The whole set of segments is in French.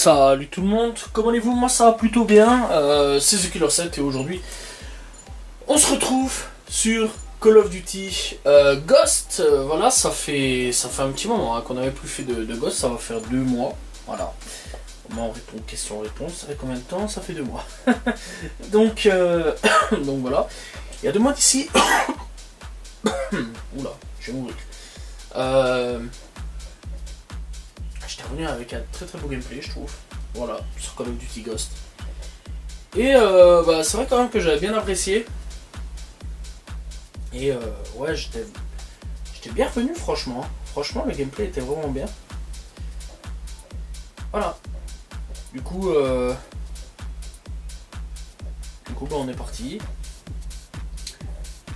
Salut tout le monde, comment allez-vous? Moi ça va plutôt bien, c'est The Killer 7 et aujourd'hui on se retrouve sur Call of Duty Ghost. Voilà, ça fait un petit moment hein, qu'on n'avait plus fait de Ghost, ça va faire 2 mois, voilà. Comment on répond, question-réponse, ça fait combien de temps? Ça fait 2 mois. donc, donc voilà, il y a 2 mois d'ici. Oula, je vais mourir. J'étais revenu avec un très beau gameplay, je trouve. Voilà, sur Call of Duty Ghost. Et c'est vrai quand même que j'avais bien apprécié. Et ouais, j'étais bien revenu, franchement. Franchement, le gameplay était vraiment bien. Voilà. Du coup, on est parti.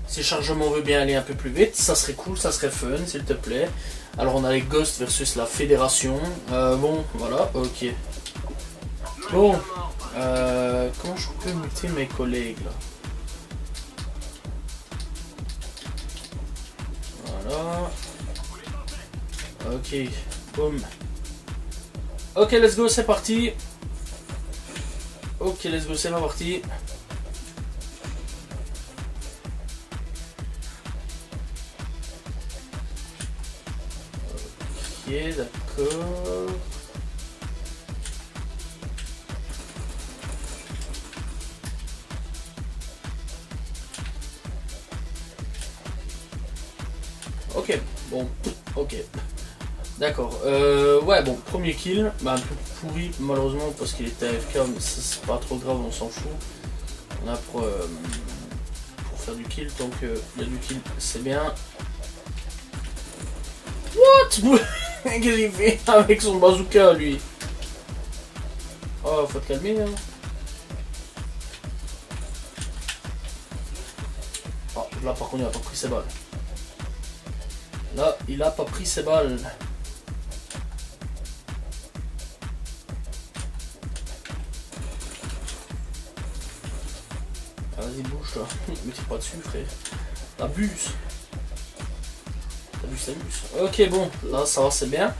Si le chargement veut bien aller un peu plus vite, ça serait cool, ça serait fun, s'il te plaît. Alors on a les Ghosts versus la Fédération. Bon, voilà, ok. Bon, comment je peux muter mes collègues là? Voilà. Ok, boum. Ok, let's go, c'est parti. Ok, let's go, c'est parti. Ok, d'accord. Ok, bon, ok. D'accord. Ouais, bon, premier kill. Bah, un peu pourri, malheureusement, parce qu'il était AFK, mais c'est pas trop grave, on s'en fout. On a pour faire du kill, tant qu'il y a du kill, c'est bien. What? Qu'est-ce qu'il fait avec son bazooka, lui? Oh, faut te calmer, hein. Oh, là, par contre, il a pas pris ses balles. Là, il a pas pris ses balles. Vas-y, bouge, là. Me tire pas dessus, frère. T'abuses. Ok, bon, là ça va, c'est bien.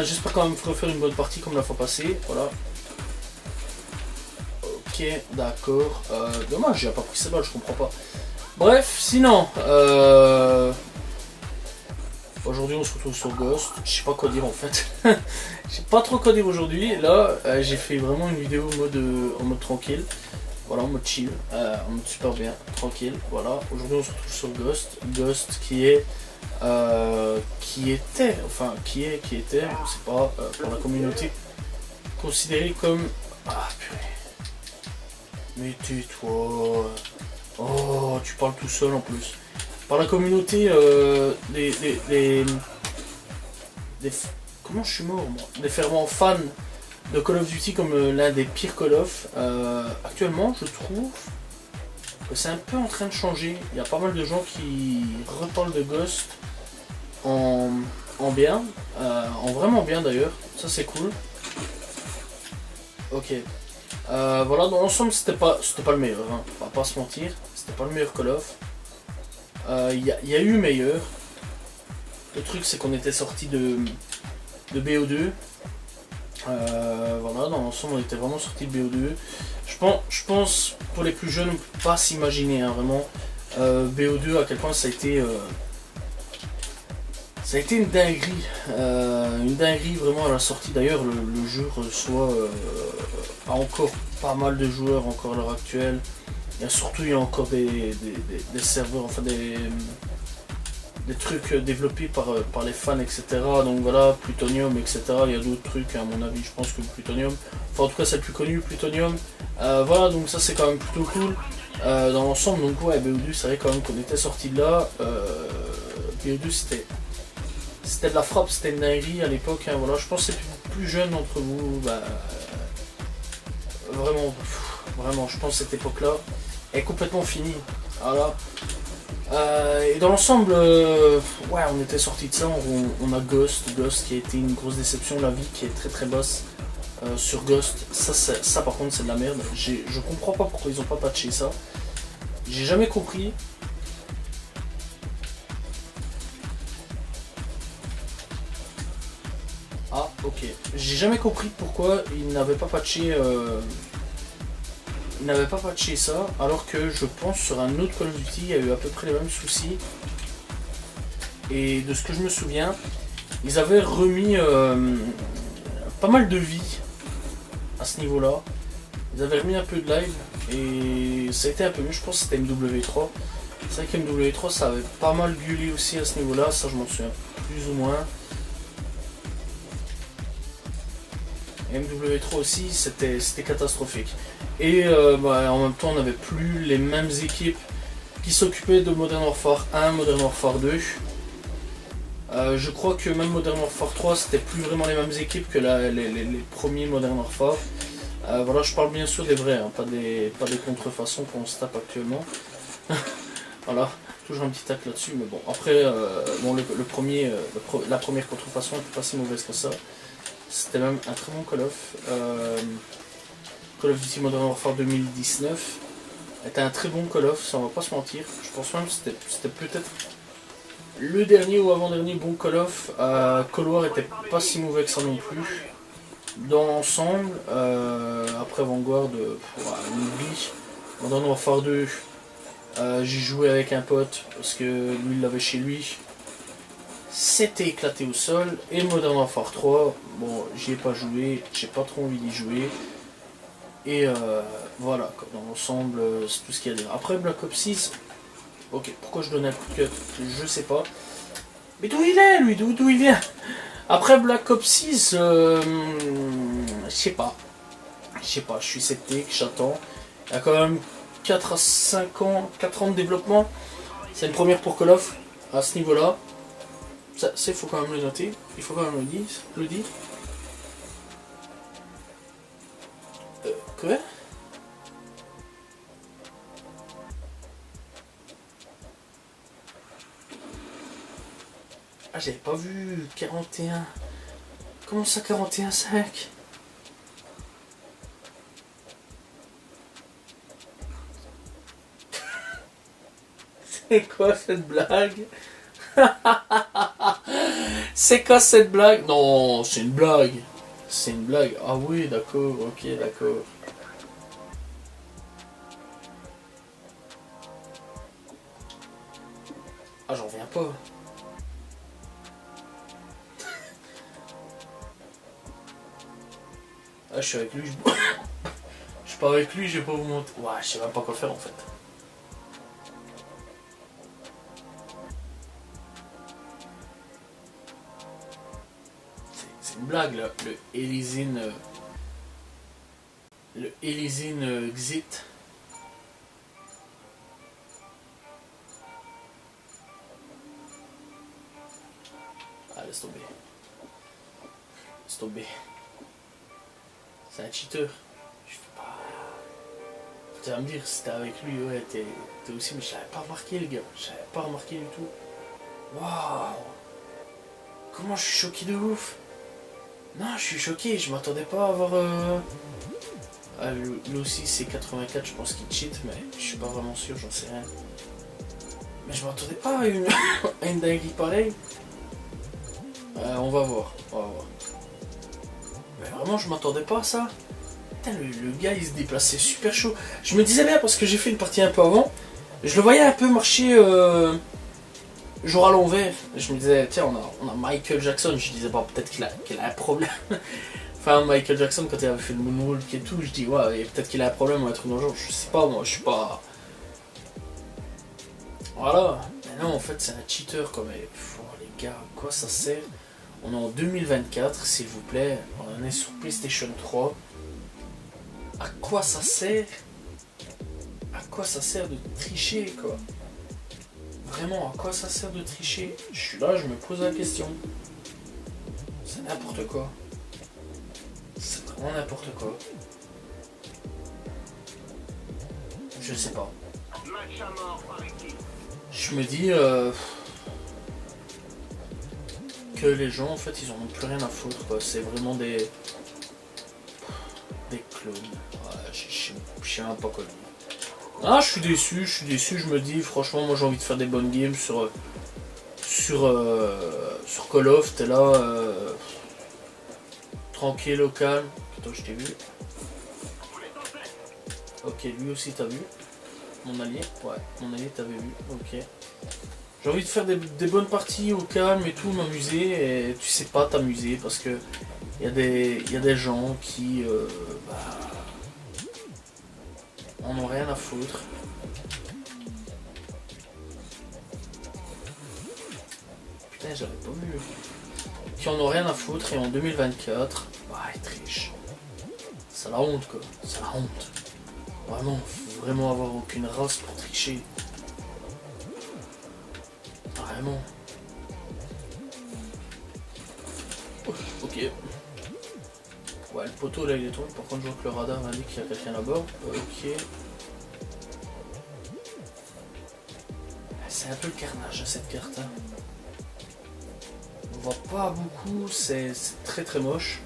J'espère quand même refaire une bonne partie comme la fois passée. Voilà. Ok, d'accord. Dommage, j'ai pas pris ces balles, je comprends pas. Bref, sinon, aujourd'hui on se retrouve sur Ghost. Je sais pas quoi dire en fait. Je sais pas trop quoi dire aujourd'hui. Là, j'ai fait vraiment une vidéo en mode tranquille. Voilà, en mode chill, en mode super bien, tranquille. Voilà, aujourd'hui on se retrouve sur Ghost. Ghost qui est. Qui était, je sais pas, pour la communauté, considéré comme... Ah purée. Mais tais-toi. Oh, tu parles tout seul en plus. Par la communauté comment je suis mort moi? Des fervents fans de Call of Duty comme l'un des pires Call of. Actuellement, je trouve que c'est un peu en train de changer. Il y a pas mal de gens qui reparlent de Ghost en bien, en vraiment bien d'ailleurs, ça c'est cool. Ok, voilà, dans l'ensemble c'était pas le meilleur, hein. On va pas se mentir, c'était pas le meilleur Call of. Il y a eu meilleur. Le truc c'est qu'on était sorti de BO2. Voilà, dans l'ensemble on était vraiment sorti de BO2. Je pense pour les plus jeunes, on peut pas s'imaginer hein, vraiment BO2 à quel point ça a été une dinguerie vraiment à la sortie. D'ailleurs le jeu reçoit encore pas mal de joueurs encore à l'heure actuelle. Il y a encore des serveurs, enfin des trucs développés par les fans, etc. Donc voilà, Plutonium, etc. Il y a d'autres trucs, à mon avis, je pense que Plutonium. Enfin, en tout cas, c'est le plus connu, Plutonium. Voilà, donc ça, c'est quand même plutôt cool. Dans l'ensemble, donc ouais, BO2, c'est vrai quand même qu'on était sorti de là. BO2, c'était de la frappe, c'était une dinguerie à l'époque. Hein, voilà, je pense que c'est plus jeune d'entre vous. Bah, vraiment, je pense que cette époque-là est complètement finie. Voilà. Et dans l'ensemble, ouais, on était sorti de ça, on a Ghost qui a été une grosse déception, la vie qui est très basse sur Ghost, ça par contre c'est de la merde, je comprends pas pourquoi ils ont pas patché ça, j'ai jamais compris. Ah ok, j'ai jamais compris pourquoi ils n'avaient pas patché ça, alors que je pense sur un autre Call of Duty il y a eu à peu près les mêmes soucis. Et de ce que je me souviens, ils avaient remis pas mal de vie à ce niveau-là. Ils avaient remis un peu de live et ça a été un peu mieux. Je pense que c'était MW3. C'est vrai que MW3 ça avait pas mal gueulé aussi à ce niveau-là, ça je m'en souviens plus ou moins. MW3 aussi c'était catastrophique. Et en même temps on n'avait plus les mêmes équipes qui s'occupaient de Modern Warfare 1, Modern Warfare 2. Je crois que même Modern Warfare 3 c'était plus vraiment les mêmes équipes que les premiers Modern Warfare. Voilà, je parle bien sûr des vrais, hein, pas des contrefaçons qu'on se tape actuellement. Voilà, toujours un petit tac là-dessus, mais bon, après, bon, la première contrefaçon n'était pas si mauvaise que ça. C'était même un très bon Call of. Call of Duty Modern Warfare 2019 était un très bon Call of, ça on va pas se mentir. Je pense même que c'était peut-être le dernier ou avant-dernier bon Call of. Cold War était pas si mauvais que ça non plus. Dans l'ensemble, après Vanguard, Newbie, Modern Warfare 2, j'ai joué avec un pote parce que lui il l'avait chez lui. C'était éclaté au sol. Et Modern Warfare 3, bon, j'y ai pas joué, j'ai pas trop envie d'y jouer. Et voilà, dans l'ensemble, c'est tout ce qu'il y a à dire. Après Black Ops 6, ok, pourquoi je donnais un coup de cut, je sais pas. Mais d'où il est lui, d'où il vient? Après Black Ops 6, je sais pas, je suis sceptique, j'attends. Il y a quand même 4 à 5 ans, 4 ans de développement. C'est une première pour Call of, à ce niveau-là. Ça, il faut quand même le noter, il faut quand même le dire. Quoi? Ah, j'avais pas vu 41. Comment ça 41,5? C'est quoi cette blague? C'est quoi cette blague? Non, c'est une blague. C'est une blague. Ah oui, d'accord, ok, d'accord. Ah, j'en reviens pas. Ah, je suis avec lui, je suis pas avec lui, je vais pas vous montrer. Ouais, je sais même pas quoi faire en fait. C'est une blague là, le Elysian Xit. Ah, laisse tomber. Laisse tomber. C'est un cheater. Je fais pas. Tu vas me dire, si t'es avec lui, ouais, t'es aussi. Mais je l'avais pas remarqué, le gars. Je l'avais pas remarqué du tout. Waouh! Comment je suis choqué de ouf! Non, je suis choqué, je m'attendais pas à avoir. Ah, lui aussi, c'est 84, je pense qu'il cheat, mais je suis pas vraiment sûr, j'en sais rien. Mais je m'attendais pas à une, à une dinguerie pareille. On va voir, on va voir. Mais vraiment, je m'attendais pas à ça. Putain, le gars, il se déplaçait super chaud. Je me disais bien, parce que j'ai fait une partie un peu avant, je le voyais un peu marcher genre à l'envers. Je me disais, tiens, on a Michael Jackson. Je disais, bah, peut-être qu'il a un problème. Enfin, Michael Jackson, quand il avait fait le moonwalk et tout, je dis, ouais, peut-être qu'il a un problème ou un truc dans le genre. Je sais pas, moi, je suis pas. Voilà. Mais non, en fait, c'est un cheater, quoi. Mais les gars, à quoi ça sert? On est en 2024, s'il vous plaît. On est sur PlayStation 3. À quoi ça sert? À quoi ça sert de tricher, quoi? Vraiment, à quoi ça sert de tricher? Je suis là, je me pose la question. C'est n'importe quoi. C'est vraiment n'importe quoi. Je sais pas. Je me dis que les gens, en fait, ils en ont plus rien à foutre, quoi. C'est vraiment des clones. Ouais, je sais même pas quoi dire. Ah, je suis déçu, je me dis, franchement, moi j'ai envie de faire des bonnes games sur Call of, t'es là, tranquille, au calme. Attends, je t'ai vu. Ok, lui aussi t'as vu. Mon allié, ouais, mon allié t'avait vu, ok. J'ai envie de faire des bonnes parties au calme et tout, m'amuser, et tu sais pas t'amuser parce que y a des gens qui en ont rien à foutre. Putain, j'avais pas vu. Qui en ont rien à foutre et en 2024, bah ils trichent. C'est la honte quoi, c'est la honte. Vraiment, faut vraiment avoir aucune race pour tricher. Vraiment. Ok. Ouais, le poteau là il est tombé, par contre je vois que le radar indique qu'il y a quelqu'un là-bas. Ok. C'est un peu le carnage à cette carte. Hein. On voit pas beaucoup, c'est très très moche.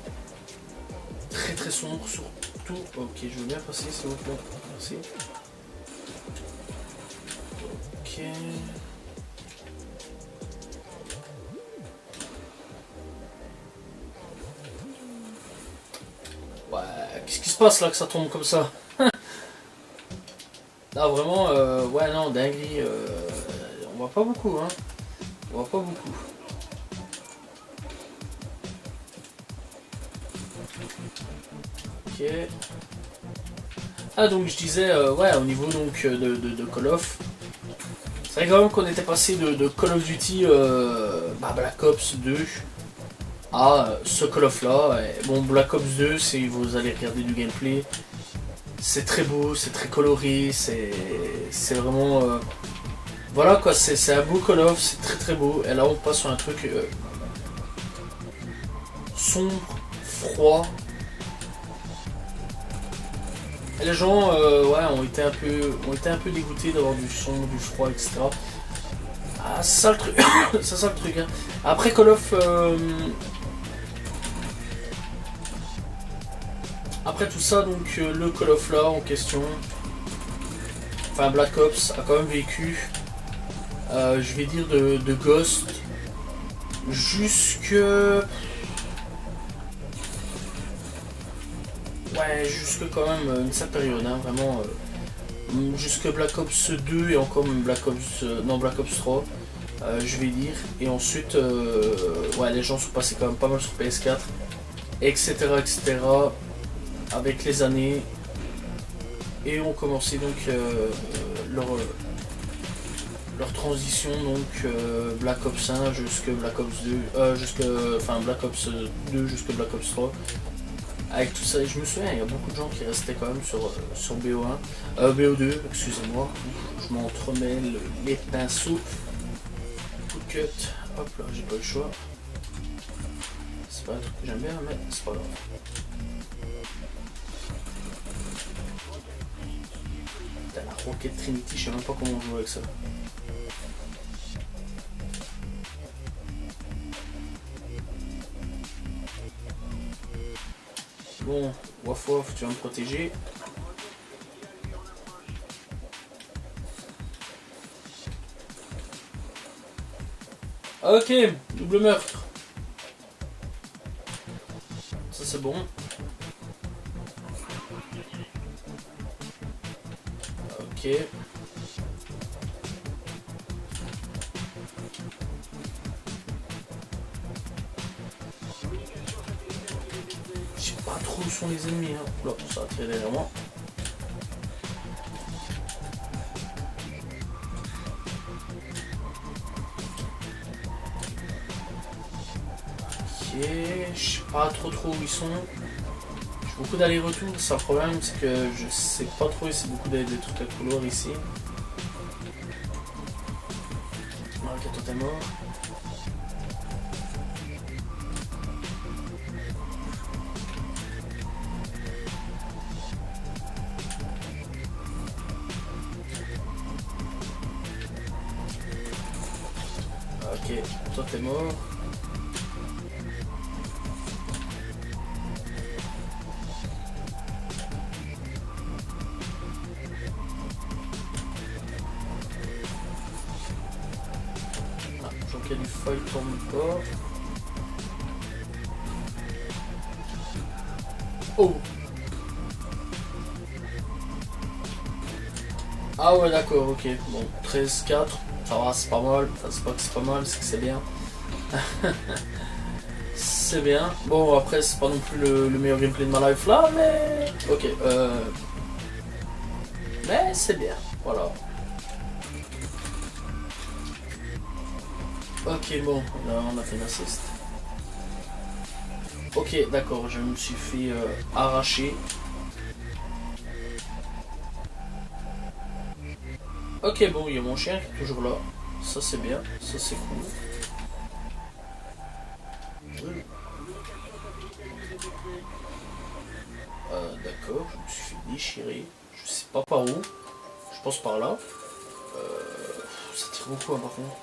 Très très sombre surtout. Ok, je veux bien passer s'il vous plaît. Merci. Ok. Ouais, qu'est-ce qui se passe là que ça tombe comme ça? Là vraiment, ouais non, dinguerie. On voit pas beaucoup, hein. On voit pas beaucoup. Ok. Ah donc je disais, ouais, au niveau donc de Call of, c'est vrai quand même qu'on était passé de Call of Duty Black Ops 2 à ce Call of là. Et bon, Black Ops 2, si vous allez regarder du gameplay, c'est très beau, c'est très coloré, c'est vraiment... voilà quoi, c'est un beau Call of, c'est très très beau. Et là on passe sur un truc sombre, froid. Et les gens ouais, ont été un peu dégoûtés d'avoir du sombre, du froid, etc. Ah, c'est ça le truc. C'est ça le truc. Hein. Après Call of... après tout ça, donc le Call of là en question, enfin Black Ops a quand même vécu, je vais dire de Ghost jusque... Ouais, jusque quand même une certaine période, hein, vraiment. Jusque Black Ops 2 et encore même Black Ops... non, Black Ops 3, je vais dire. Et ensuite, ouais, les gens sont passés quand même pas mal sur PS4, etc. etc. avec les années. Et ont commencé donc leur transition, donc Black Ops 1 jusque Black Ops 2, enfin Black Ops 2 jusque Black Ops 3. Avec tout ça, je me souviens, il y a beaucoup de gens qui restaient quand même sur BO1, BO2, excusez-moi, je m'entremêle les pinceaux. Coup de cut, hop là, j'ai pas le choix. C'est pas un truc que j'aime bien, mais c'est pas grave. Putain, la Rocket Trinity, je sais même pas comment on joue avec ça. Bon, waf waf, tu vas me protéger. Ok, double meurtre. Ça c'est bon. Ok. Je sais pas trop où sont les ennemis. Hein. Là, ça va tirer derrière moi. Ok, je sais pas trop où ils sont. J'ai beaucoup d'allers-retours. C'est un problème, c'est que je sais pas trop. C'est beaucoup des trucs à couloir ici. Ok, toi t'es mort. Ok, toi t'es mort. Ah, Jean-Calify tombe pas. Oh. Ah ouais d'accord, ok. Bon, 13-4, ça va, c'est pas mal. Enfin, c'est pas que c'est pas mal, c'est que c'est bien. C'est bien. Bon, après, c'est pas non plus le meilleur gameplay de ma life là, mais... Ok, mais c'est bien, voilà. Ok, bon, là, on a fait une assist. Ok, d'accord, je me suis fait arracher. Ok, bon, il y a mon chien qui est toujours là. Ça, c'est bien, ça, c'est cool. D'accord, je me suis fait déchirer. Je sais pas par où. Je pense par là. Ça tire beaucoup, hein, par contre.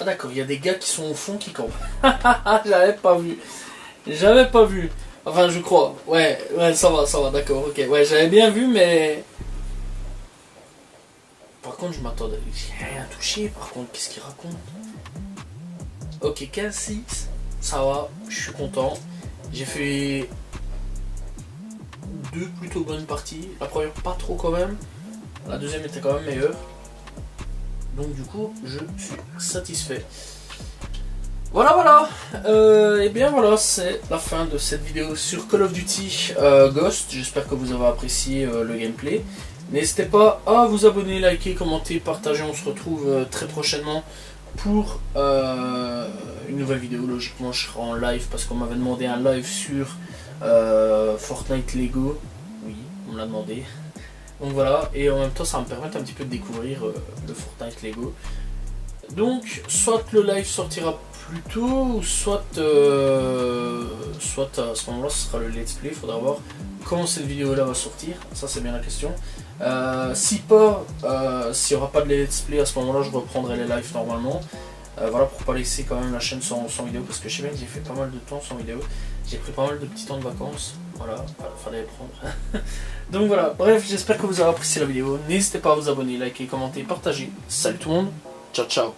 Ah d'accord, il y a des gars qui sont au fond qui campent. J'avais pas vu. J'avais pas vu. Enfin, je crois. Ouais, ça va, d'accord, ok. Ouais, j'avais bien vu, mais... Par contre, je m'attendais... J'ai rien touché, par contre, qu'est-ce qu'il raconte? Ok, 15-6, ça va, je suis content. J'ai fait... 2 plutôt bonnes parties. La première, pas trop quand même. La deuxième était quand même meilleure. Donc du coup, je suis satisfait. Voilà. Et bien voilà, c'est la fin de cette vidéo sur Call of Duty Ghost. J'espère que vous avez apprécié le gameplay. N'hésitez pas à vous abonner, liker, commenter, partager. On se retrouve très prochainement pour une nouvelle vidéo. Logiquement, je serai en live parce qu'on m'avait demandé un live sur Fortnite Lego. Oui, on me l'a demandé. Donc voilà, et en même temps, ça va me permettre un petit peu de découvrir le Fortnite Lego. Donc, soit le live sortira plus tôt, soit à ce moment-là, ce sera le let's play. Il faudra voir quand cette vidéo-là va sortir. Ça, c'est bien la question. Si pas, s'il n'y aura pas de let's play à ce moment-là, je reprendrai les lives normalement. Voilà, pour pas laisser quand même la chaîne sans vidéo, parce que je sais bien que j'ai fait pas mal de temps sans vidéo. J'ai pris pas mal de petits temps de vacances. Voilà, fallait les prendre. Donc voilà, bref, j'espère que vous avez apprécié la vidéo. N'hésitez pas à vous abonner, liker, commenter, partager. Salut tout le monde, ciao ciao.